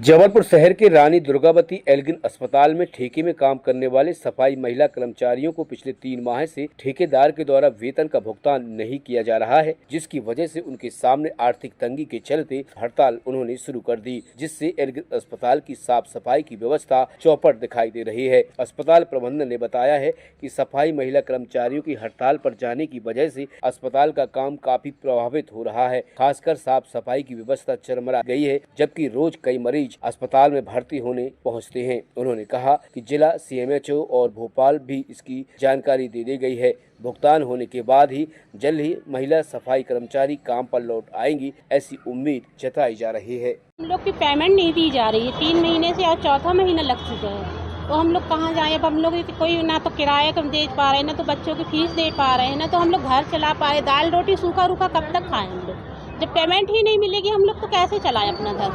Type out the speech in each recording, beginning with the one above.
जबलपुर शहर के रानी दुर्गावती एल्गिन अस्पताल में ठेके में काम करने वाले सफाई महिला कर्मचारियों को पिछले 3 माह से ठेकेदार के द्वारा वेतन का भुगतान नहीं किया जा रहा है, जिसकी वजह से उनके सामने आर्थिक तंगी के चलते हड़ताल उन्होंने शुरू कर दी, जिससे एल्गिन अस्पताल की साफ सफाई की व्यवस्था चौपट दिखाई दे रही है। अस्पताल प्रबंधन ने बताया है कि सफाई महिला कर्मचारियों की हड़ताल पर जाने की वजह से अस्पताल का काम काफी प्रभावित हो रहा है। खासकर साफ सफाई की व्यवस्था चरमरा गई है, जबकि रोज कई मरीज अस्पताल में भर्ती होने पहुंचते हैं। उन्होंने कहा कि जिला CMHO और भोपाल भी इसकी जानकारी दे दी गई है। भुगतान होने के बाद ही जल्द ही महिला सफाई कर्मचारी काम पर लौट आएंगी, ऐसी उम्मीद जताई जा रही है। हम लोग की पेमेंट नहीं दी जा रही है, 3 महीने से और चौथा महीना लग चुका है, तो हम लोग कहाँ जाएं। अब हम लोग कोई ना तो किराया कम दे पा रहे हैं, ना तो बच्चों की फीस दे पा रहे हैं, ना तो हम लोग घर चला पा रहे। दाल रोटी सूखा रूखा कब तक खाएं हम लोग? जब पेमेंट ही नहीं मिलेगी हम लोग तो कैसे चलाएं अपना घर?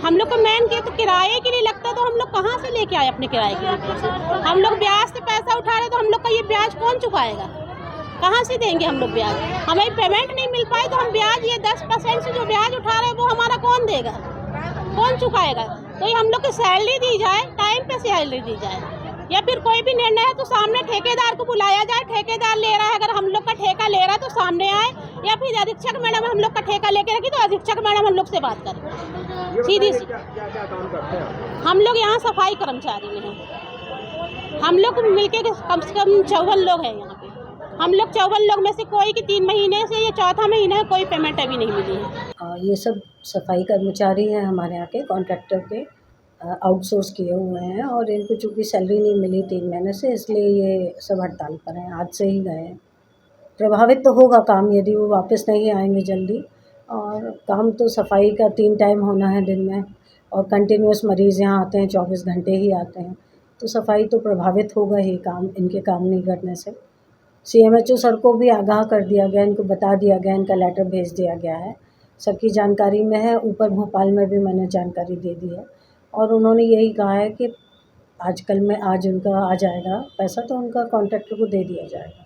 हम लोग को मेन के तो किराए के लिए लगता है, तो हम लोग कहाँ से लेके आए अपने किराए के लिए पैसे? हम लोग ब्याज से पैसा उठा रहे, तो हम लोग का ये ब्याज कौन चुकाएगा? कहाँ से देंगे हम लोग ब्याज? हमें पेमेंट नहीं मिल पाई तो हम ब्याज ये 10% से जो ब्याज उठा रहे हैं वो हमारा कौन देगा, कौन चुकाएगा? तो ये हम लोग की सैलरी दी जाए, टाइम पे सैलरी दी जाए, या फिर कोई भी निर्णय है तो सामने ठेकेदार को बुलाया जाए। ठेकेदार ले रहा है, अगर हम लोग का ठेका ले रहा है तो सामने आए, या फिर अधीक्षक मैडम हम लोग का ठेका लेके रखी तो अधीक्षक मैडम हम लोग से बात करें सीधी सी। क्या काम करते हैं? हम लोग यहाँ सफाई कर्मचारी में हैं। हम लोग मिलके कम से कम 54 लोग हैं यहाँ पे। हम लोग 54 लोग में से कोई की 3 महीने से ये चौथा महीना है, कोई पेमेंट अभी नहीं मिली है। ये सब सफाई कर्मचारी हैं हमारे यहाँ के, कॉन्ट्रैक्टर के, आउटसोर्स किए हुए हैं, और इनको चूँकि सैलरी नहीं मिली 3 महीने से, इसलिए ये सब हड़ताल पर हैं। आज से ही गए हैं। प्रभावित तो होगा काम यदि वो वापस नहीं आएंगे जल्दी। और काम तो सफाई का 3 टाइम होना है दिन में, और कंटिन्यूस मरीज़ यहाँ आते हैं, 24 घंटे ही आते हैं, तो सफाई तो प्रभावित होगा ही काम इनके काम नहीं करने से। CMHO सर को भी आगाह कर दिया गया, इनको बता दिया गया, इनका लेटर भेज दिया गया है, सबकी जानकारी में है। ऊपर भोपाल में भी मैंने जानकारी दे दी है, और उन्होंने यही कहा है कि आज उनका आ जाएगा पैसा, तो उनका कॉन्ट्रैक्टर को दे दिया जाएगा।